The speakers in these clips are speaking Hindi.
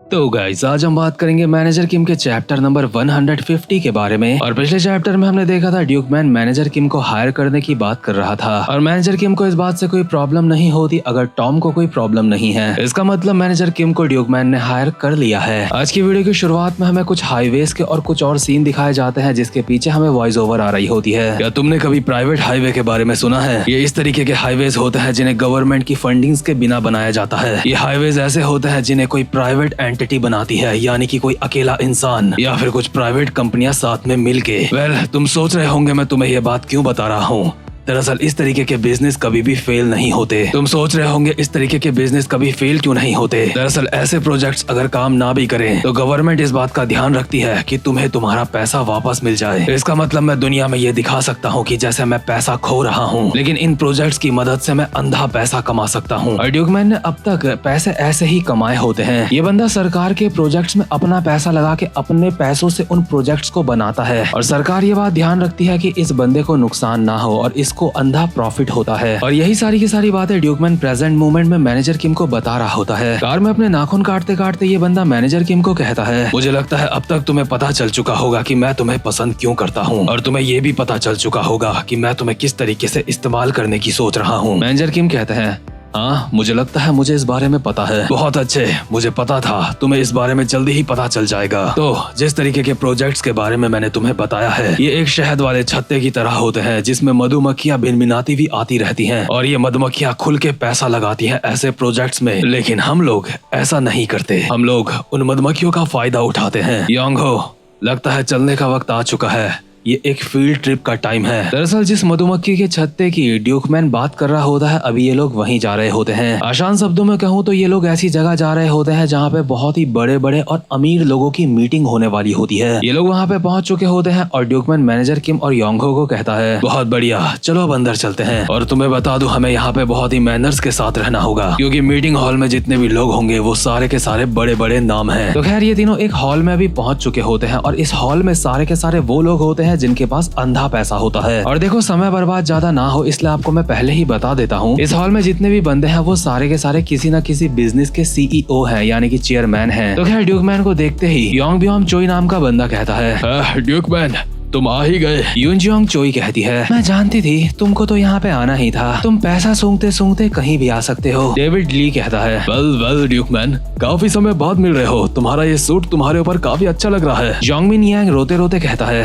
तो गाइस आज हम बात करेंगे मैनेजर किम के चैप्टर नंबर 150 के बारे में। और पिछले चैप्टर में हमने देखा था ड्यूकमैन मैनेजर किम को हायर करने की बात कर रहा था और मैनेजर किम को इस बात से कोई प्रॉब्लम नहीं होती अगर टॉम को कोई प्रॉब्लम नहीं है। इसका मतलब मैनेजर किम को ड्यूकमैन ने हायर कर लिया है। आज की वीडियो की शुरुआत में हमें कुछ हाईवेज के और कुछ और सीन दिखाए जाते हैं जिसके पीछे हमें वॉइस ओवर आ रही होती है। क्या तुमने कभी प्राइवेट हाईवे के बारे में सुना है? ये इस तरीके के हाईवेज होते हैं जिन्हें गवर्नमेंट की फंडिंग्स के बिना बनाया जाता है। ये हाईवेज ऐसे होते हैं जिन्हें कोई प्राइवेट एंटिटी बनाती है, यानी कि कोई अकेला इंसान या फिर कुछ प्राइवेट कंपनियां साथ में मिलके। तुम सोच रहे होंगे मैं तुम्हें ये बात क्यों बता रहा हूँ। दरअसल इस तरीके के बिजनेस कभी भी फेल नहीं होते। तुम सोच रहे होंगे इस तरीके के बिजनेस कभी फेल क्यों नहीं होते। दरअसल ऐसे प्रोजेक्ट्स अगर काम ना भी करें तो गवर्नमेंट इस बात का ध्यान रखती है कि तुम्हें तुम्हारा पैसा वापस मिल जाए। इसका मतलब मैं दुनिया में ये दिखा सकता हूँ कि जैसे मैं पैसा खो रहा हूँ, लेकिन इन प्रोजेक्ट्स की मदद से मैं अंधा पैसा कमा सकता हूँ। और ड्यूकमैन ने अब तक पैसे ऐसे ही कमाए होते हैं। ये बंदा सरकार के प्रोजेक्ट्स में अपना पैसा लगा के अपने पैसों से उन प्रोजेक्ट्स को बनाता है और सरकार ये बात ध्यान रखती है कि इस बंदे को नुकसान ना हो और को अंधा प्रॉफिट होता है। और यही सारी की सारी बातें ड्यूकमैन प्रेजेंट मोमेंट में मैनेजर किम को बता रहा होता है। कार में अपने नाखून काटते काटते ये बंदा मैनेजर किम को कहता है, मुझे लगता है अब तक तुम्हें पता चल चुका होगा कि मैं तुम्हें पसंद क्यों करता हूँ और तुम्हें ये भी पता चल चुका होगा कि मैं तुम्हें किस तरीके से इस्तेमाल करने की सोच रहा हूँ। मैनेजर किम कहते हैं, हाँ मुझे लगता है मुझे इस बारे में पता है। बहुत अच्छे, मुझे पता था तुम्हें इस बारे में जल्दी ही पता चल जाएगा। तो जिस तरीके के प्रोजेक्ट्स के बारे में मैंने तुम्हें बताया है, ये एक शहद वाले छत्ते की तरह होते हैं जिसमें मधुमक्खियां भिनभिनाती हुई आती रहती हैं और ये मधुमक्खियां खुल के पैसा लगाती हैं ऐसे प्रोजेक्ट्स में। लेकिन हम लोग ऐसा नहीं करते, हम लोग उन मधुमक्खियों का फायदा उठाते हैं। योंग हो, लगता है चलने का वक्त आ चुका है। ये एक फील्ड ट्रिप का टाइम है। दरअसल जिस मधुमक्खी के छत्ते की ड्यूकमैन बात कर रहा होता है, अभी ये लोग वहीं जा रहे होते हैं। आसान शब्दों में कहूँ तो ये लोग ऐसी जगह जा रहे होते हैं जहाँ पे बहुत ही बड़े बड़े और अमीर लोगों की मीटिंग होने वाली होती है। ये लोग वहाँ पे पहुंच चुके होते हैं और ड्यूकमैन मैनेजर किम और योंगहो को कहता है, बहुत बढ़िया, चलो अब अंदर चलते हैं। और तुम्हें बता दूं, हमें यहाँ पे बहुत ही मैनर्स के साथ रहना होगा क्योंकि मीटिंग हॉल में जितने भी लोग होंगे वो सारे के सारे बड़े बड़े नाम है। तो खैर ये तीनों एक हॉल में भी पहुंच चुके होते हैं और इस हॉल में सारे के सारे वो लोग होते हैं जिनके पास पैसा होता है। और देखो समय बर्बाद ज्यादा ना हो इसलिए आपको मैं पहले ही बता देता हूँ, इस हॉल में जितने भी बंदे हैं वो सारे के सारे किसी न किसी बिजनेस के सीईओ हैं, यानी कि चेयरमैन हैं। तो खैर ड्यूकमैन को देखते ही योंग ब्योम चोई नाम का बंदा कहता है, ड्यूकमैन तुम आ ही गए। यूनजियोंग चोई कहती है, मैं जानती थी तुमको तो यहाँ पे आना ही था, तुम पैसा सूंघते सूंघते कहीं भी आ सकते हो। डेविड ली कहता है, वेल ड्यूकमैन, काफी समय बाद मिल रहे हो, तुम्हारा ये सूट तुम्हारे ऊपर काफी अच्छा लग रहा है। जोंगमिन यांग रोते रोते कहता है,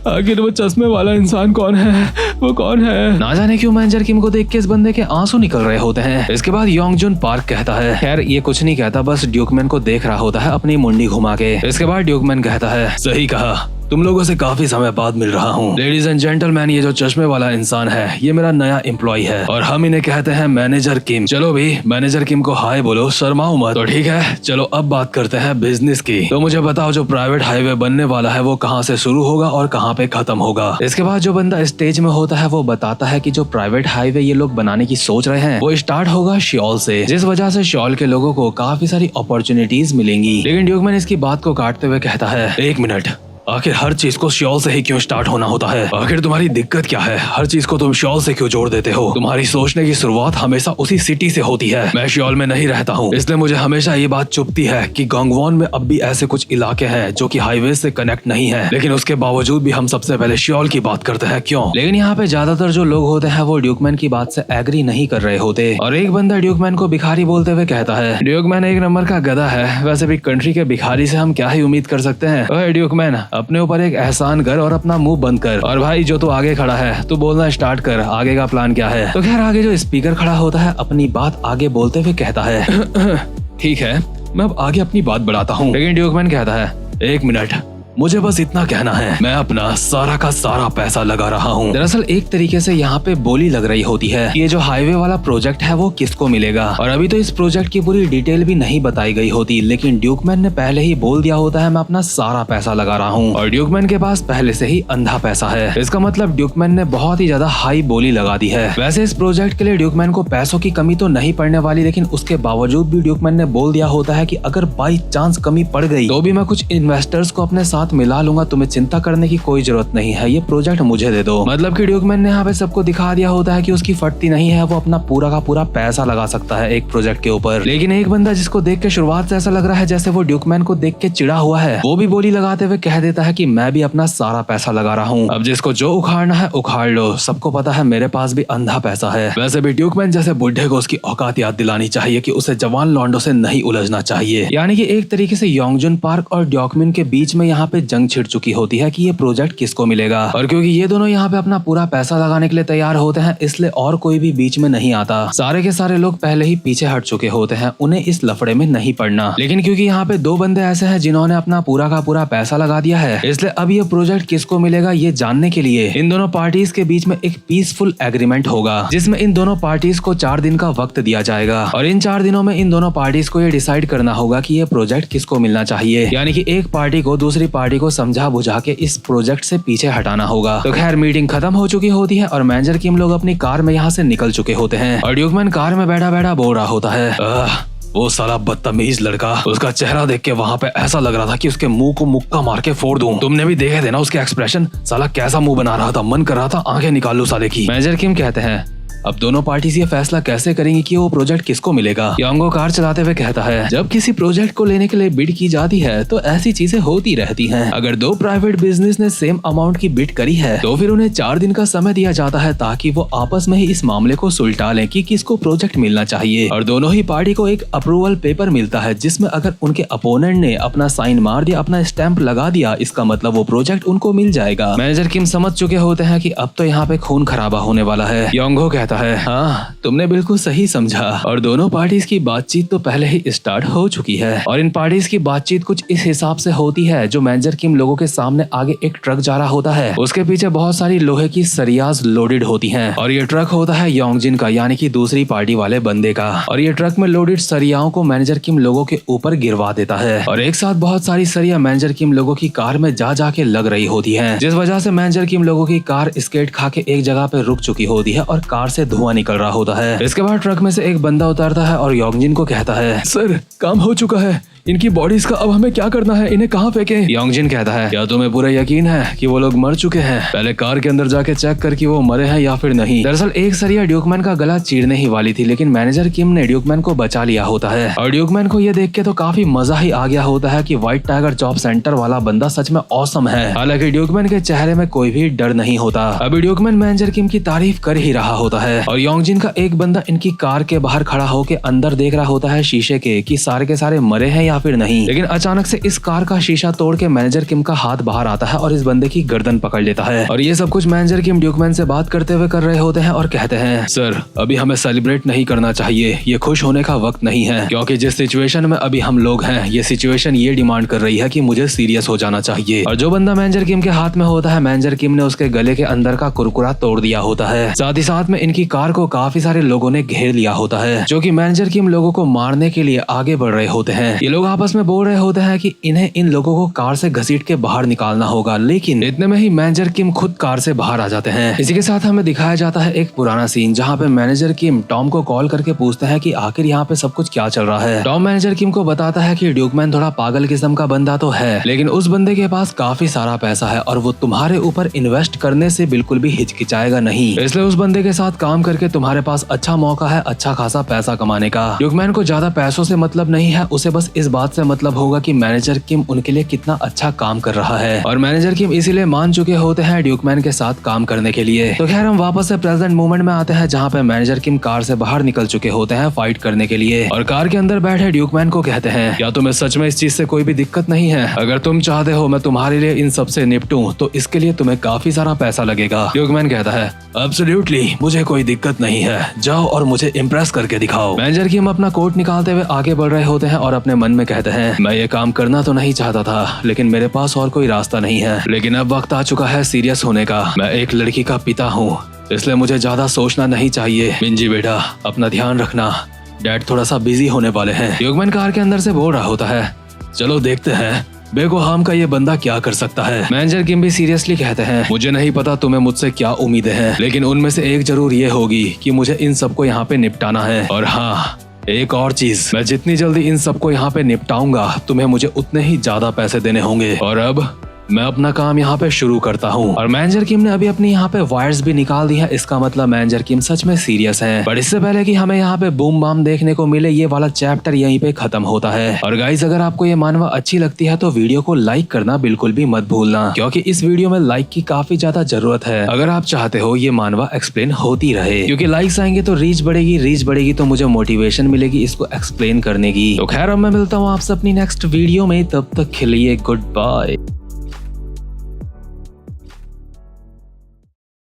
आखिर वो चश्मे वाला इंसान कौन है, वो कौन है? ना जाने क्यों मैनेजर किम को देख के इस बंदे के आंसू निकल रहे होते हैं। इसके बाद योंग जुन पार्क कहता है, खैर ये कुछ नहीं कहता, बस ड्यूकमैन को देख रहा होता है अपनी मुंडी घुमा के। इसके बाद ड्यूकमैन कहता है, सही कहा, तुम लोगों से काफी समय बाद मिल रहा हूँ। लेडीज एंड जेंटलमैन, ये जो चश्मे वाला इंसान है ये मेरा नया एम्प्लॉय है और हम इन्हें कहते हैं मैनेजर किम। चलो भी मैनेजर किम को हाय बोलो, शर्माओ मत। तो ठीक है, चलो अब बात करते हैं बिजनेस की। तो मुझे बताओ जो प्राइवेट हाईवे बनने वाला है वो कहाँ से शुरू होगा और कहाँ पे खत्म होगा। इसके बाद जो बंदा स्टेज में होता है वो बताता है कि जो प्राइवेट हाईवे ये लोग बनाने की सोच रहे हैं वो स्टार्ट होगा श्योल से, जिस वजह से श्योल के लोगों को काफी सारी अपॉर्चुनिटीज मिलेंगी। लेकिन ड्यूकमैन इसकी बात को काटते हुए कहता है, एक मिनट, आखिर हर चीज को श्योल से ही क्यों स्टार्ट होना होता है? आखिर तुम्हारी दिक्कत क्या है? हर चीज को तुम श्योल से क्यों जोड़ देते हो? तुम्हारी सोचने की शुरुआत हमेशा उसी सिटी से होती है। मैं श्योल में नहीं रहता हूँ, इसलिए मुझे हमेशा ये बात चुभती है कि गंगवॉन में अब भी ऐसे कुछ इलाके हैं जो कि हाईवे से कनेक्ट नहीं है, लेकिन उसके बावजूद भी हम सबसे पहले श्योल की बात करते हैं। क्यों? लेकिन यहाँ पे ज्यादातर जो लोग होते हैं वो ड्यूकमैन की बात से एग्री नहीं कर रहे होते और एक बंदा ड्यूकमैन को भिखारी बोलते हुए कहता है, ड्यूकमैन एक नंबर का गधा है, वैसे भी कंट्री के भिखारी से हम क्या ही उम्मीद कर सकते हैं। ओए ड्यूकमैन, अपने ऊपर एक एहसान कर और अपना मुंह बंद कर। और भाई जो तू आगे खड़ा है तू बोलना स्टार्ट कर, आगे का प्लान क्या है? तो खैर आगे जो स्पीकर खड़ा होता है अपनी बात आगे बोलते हुए कहता है, ठीक है मैं अब आगे अपनी बात बढ़ाता हूँ। लेकिन ड्यूकमैन कहता है, एक मिनट, मुझे बस इतना कहना है, मैं अपना सारा का सारा पैसा लगा रहा हूँ। दरअसल एक तरीके से यहाँ पे बोली लग रही होती है कि ये जो हाईवे वाला प्रोजेक्ट है वो किसको मिलेगा। और अभी तो इस प्रोजेक्ट की पूरी डिटेल भी नहीं बताई गई होती, लेकिन ड्यूकमैन ने पहले ही बोल दिया होता है मैं अपना सारा पैसा लगा रहा हूँ। और ड्यूकमैन के पास पहले से ही अंधा पैसा है। इसका मतलब ड्यूकमैन ने बहुत ही ज्यादा हाई बोली लगा दी है। वैसे इस प्रोजेक्ट के लिए ड्यूकमैन को पैसों की कमी तो नहीं पड़ने वाली, लेकिन उसके बावजूद भी ड्यूकमैन ने बोल दिया होता है कि अगर बाई चांस कमी पड़ गई तो भी मैं कुछ इन्वेस्टर्स को अपने साथ साथ मिला लूंगा, तुम्हें चिंता करने की कोई जरूरत नहीं है, ये प्रोजेक्ट मुझे दे दो। मतलब कि ड्यूकमैन ने यहाँ पे सबको दिखा दिया होता है कि उसकी फटती नहीं है, वो अपना पूरा का पूरा पैसा लगा सकता है एक प्रोजेक्ट के ऊपर। लेकिन एक बंदा जिसको देख के शुरुआत से ऐसा लग रहा है जैसे वो ड्यूकमैन को देख के चिढ़ा हुआ है, वो भी बोली लगाते हुए कह देता है कि मैं भी अपना सारा पैसा लगा रहा हूँ, अब जिसको जो उखाड़ना है उखाड़ लो, सबको पता है मेरे पास भी अंधा पैसा है। वैसे भी ड्यूकमैन जैसे बुढ़े को उसकी औकात याद दिलानी चाहिए कि उसे जवान लॉन्डो से नहीं उलझना चाहिए। यानी कि एक तरीके से योंगजुन पार्क और ड्यूकमैन के बीच में यहाँ पे जंग छिड़ चुकी होती है कि ये प्रोजेक्ट किसको मिलेगा। और क्योंकि ये दोनों यहाँ पे अपना पूरा पैसा लगाने के लिए तैयार होते हैं, इसलिए और कोई भी बीच में नहीं आता। सारे के सारे लोग पहले ही पीछे हट चुके होते हैं, उन्हें इस लफड़े में नहीं पड़ना। लेकिन क्योंकि यहाँ पे दो बंदे ऐसे हैं जिन्होंने अपना पूरा का पूरा पैसा लगा दिया है, इसलिए अब ये प्रोजेक्ट किसको मिलेगा ये जानने के लिए इन दोनों पार्टीज के बीच में एक पीसफुल एग्रीमेंट होगा, जिसमें इन दोनों पार्टीज को 4 दिन का वक्त दिया जाएगा। और इन 4 दिनों में इन दोनों पार्टीज को ये डिसाइड करना होगा कि ये प्रोजेक्ट किसको मिलना चाहिए। यानी कि एक पार्टी को दूसरी पार्टी को समझा बुझा के इस प्रोजेक्ट से पीछे हटाना होगा। तो खैर मीटिंग खत्म हो चुकी होती है और मैनेजर किम लोग अपनी कार में यहाँ से निकल चुके होते हैं और ड्यूकमैन कार में बैठा बैठा बोल रहा होता है, वो साला बदतमीज लड़का, उसका चेहरा देख के वहाँ पे ऐसा लग रहा था कि उसके मुंह को मुक्का मार के फोड़ दूं। तुमने भी देखे थे ना उसके एक्सप्रेशन, साला कैसा मुंह बना रहा था, मन कर रहा था आंखें निकाल लूं साले की। मैनेजर किम कहते हैं अब दोनों पार्टीज ये फैसला कैसे करेंगी कि वो प्रोजेक्ट किसको मिलेगा। योंगो कार चलाते हुए कहता है जब किसी प्रोजेक्ट को लेने के लिए बिड की जाती है तो ऐसी चीजें होती रहती हैं। अगर दो प्राइवेट बिजनेस ने सेम अमाउंट की बिड करी है तो फिर उन्हें 4 दिन का समय दिया जाता है ताकि वो आपस में ही इस मामले को सुलझा लें कि किसको प्रोजेक्ट मिलना चाहिए। और दोनों ही पार्टी को एक अप्रूवल पेपर मिलता है जिसमें अगर उनके अपोनेंट ने अपना साइन मार दिया, अपना स्टैंप लगा दिया, इसका मतलब वो प्रोजेक्ट उनको मिल जाएगा। मैनेजर किम समझ चुके होते हैं कि अब तो यहाँ पे खून खराबा होने वाला है। योंगो कहता है हाँ तुमने बिल्कुल सही समझा और दोनों पार्टीज की बातचीत तो पहले ही स्टार्ट हो चुकी है। और इन पार्टीज की बातचीत कुछ इस हिसाब से होती है, जो मैनेजर किम लोगों के सामने आगे एक ट्रक जा रहा होता है, उसके पीछे बहुत सारी लोहे की सरियाज लोडेड होती हैं और ये ट्रक होता है योंगजिन का, यानी कि दूसरी पार्टी वाले बंदे का। और ये ट्रक में लोडेड सरियाओं को मैनेजर किम लोगों के ऊपर गिरवा देता है और एक साथ बहुत सारी सरिया मैनेजर किम लोगों की कार में जा जाके लग रही होती है, जिस वजह से मैनेजर किम लोगों की कार स्केट खा के एक जगह पे रुक चुकी होती है और कार से धुआं निकल रहा होता है। इसके बाद ट्रक में से एक बंदा उतरता है और योंगजिन को कहता है सर काम हो चुका है, इनकी बॉडीज का अब हमें क्या करना है, इन्हें कहाँ फेंके। योंगजिन कहता है क्या तुम्हें पूरा यकीन है कि वो लोग मर चुके हैं? पहले कार के अंदर जाके चेक कर कि वो मरे हैं या फिर नहीं। दरअसल एक सरिया ड्यूकमैन का गला चीरने ही वाली थी, लेकिन मैनेजर किम ने ड्यूकमैन को बचा लिया होता है और ड्यूकमैन को ये देख के तो काफी मजा ही आ गया होता है कि व्हाइट टाइगर जॉब सेंटर वाला बंदा सच में ऑसम है। हालांकि ड्यूकमैन के चेहरे में कोई भी डर नहीं होता। अभी ड्यूकमैन मैनेजर किम की तारीफ कर ही रहा होता है और योंगजिन का एक बंदा इनकी कार के बाहर खड़ा होकर अंदर देख रहा होता है शीशे के कि सारे के सारे मरे हैं या फिर नहीं। लेकिन अचानक से इस कार का शीशा तोड़ के मैनेजर किम का हाथ बाहर आता है और इस बंदे की गर्दन पकड़ लेता है। और ये सब कुछ मैनेजर किम ड्यूकमैन से बात करते हुए कर रहे होते हैं और कहते हैं सर अभी हमें सेलिब्रेट नहीं करना चाहिए, ये खुश होने का वक्त नहीं है, क्योंकि जिस सिचुएशन में अभी हम लोग हैं ये सिचुएशन ये डिमांड कर रही है कि मुझे सीरियस हो जाना चाहिए। और जो बंदा मैनेजर किम के हाथ में होता है, मैनेजर किम ने उसके गले के अंदर का कुरकुरा तोड़ दिया होता है। साथ ही साथ में इनकी कार को काफी सारे लोगों ने घेर लिया होता है, जो कि मैनेजर किम लोगों को मारने के लिए आगे बढ़ रहे होते हैं। ये लोग आपस में बोल रहे होते हैं कि इन्हें इन लोगों को कार से घसीट के बाहर निकालना होगा, लेकिन इतने में ही मैनेजर किम खुद कार से बाहर आ जाते हैं। इसी के साथ हमें दिखाया जाता है एक पुराना सीन जहाँ पे मैनेजर किम टॉम को कॉल करके पूछते हैं कि आखिर यहाँ पे सब कुछ क्या चल रहा है। टॉम मैनेजर किम को बताता है कि ड्यूकमैन थोड़ा पागल किस्म का बंदा तो है, लेकिन उस बंदे के पास काफी सारा पैसा है और वो तुम्हारे ऊपर इन्वेस्ट करने से बिल्कुल भी हिचकिचाएगा नहीं, इसलिए उस बंदे के साथ काम करके तुम्हारे पास अच्छा मौका है अच्छा खासा पैसा कमाने का। ड्यूकमैन को ज्यादा पैसों से मतलब नहीं है, उसे बस इस बात से मतलब होगा कि मैनेजर किम उनके लिए कितना अच्छा काम कर रहा है और मैनेजर किम इसीलिए मान चुके होते हैं ड्यूकमैन के साथ काम करने के लिए। तो खैर हम वापस से प्रेजेंट मोमेंट में आते हैं जहाँ पे मैनेजर किम कार से बाहर निकल चुके होते हैं फाइट करने के लिए और कार के अंदर बैठे ड्यूकमैन को कहते हैं क्या तुम्हें सच में इस चीज से कोई भी दिक्कत नहीं है? अगर तुम चाहते हो मैं तुम्हारे लिए इन सब से निपटूं तो इसके लिए तुम्हें काफी सारा पैसा लगेगा। ड्यूकमैन कहता है एब्सोल्युटली मुझे कोई दिक्कत नहीं है, जाओ और मुझे इम्प्रेस करके दिखाओ। मैनेजर किम अपना कोट निकालते हुए आगे बढ़ रहे होते हैं और अपने मन में कहते हैं मैं ये काम करना तो नहीं चाहता था, लेकिन मेरे पास और कोई रास्ता नहीं है, लेकिन अब वक्त आ चुका है सीरियस होने का। मैं एक लड़की का पिता हूँ, इसलिए मुझे ज्यादा सोचना नहीं चाहिए। मिंजी बेटा अपना ध्यान रखना, डैड थोड़ा सा बिजी होने वाले हैं। ड्यूकमैन कार के अंदर से बोल रहा होता है चलो देखते हैं बेगोहाम का ये बंदा क्या कर सकता है। मैनेजर किम भी सीरियसली कहते हैं मुझे नहीं पता तुम्हें मुझसे क्या उम्मीदें हैं, लेकिन उनमें से एक जरूर ये होगी कि मुझे इन सबको यहाँ पे निपटाना है। और हाँ एक और चीज, मैं जितनी जल्दी इन सबको यहाँ पे निपटाऊंगा तुम्हें मुझे उतने ही ज्यादा पैसे देने होंगे। और अब मैं अपना काम यहाँ पे शुरू करता हूँ। और मैनेजर किम ने अभी अपनी यहाँ पे वायर्स भी निकाल दी है, इसका मतलब मैनेजर किम सच में सीरियस है। पर इससे पहले कि हमें यहाँ पे बूम बाम देखने को मिले, ये वाला चैप्टर यहीं पे खत्म होता है। और गाइस, अगर आपको ये मानवा अच्छी लगती है तो वीडियो को लाइक करना बिल्कुल भी मत भूलना, क्योंकि इस वीडियो में लाइक की काफी ज्यादा जरूरत है अगर आप चाहते हो ये मानवा एक्सप्लेन होती रहे। क्योंकि लाइक्स आएंगे तो रीच बढ़ेगी तो मुझे मोटिवेशन मिलेगी इसको एक्सप्लेन करने की। तो खैर, अब मैं मिलता हूँ आपसे अपनी नेक्स्ट वीडियो में, तब तक के लिए गुड बाय।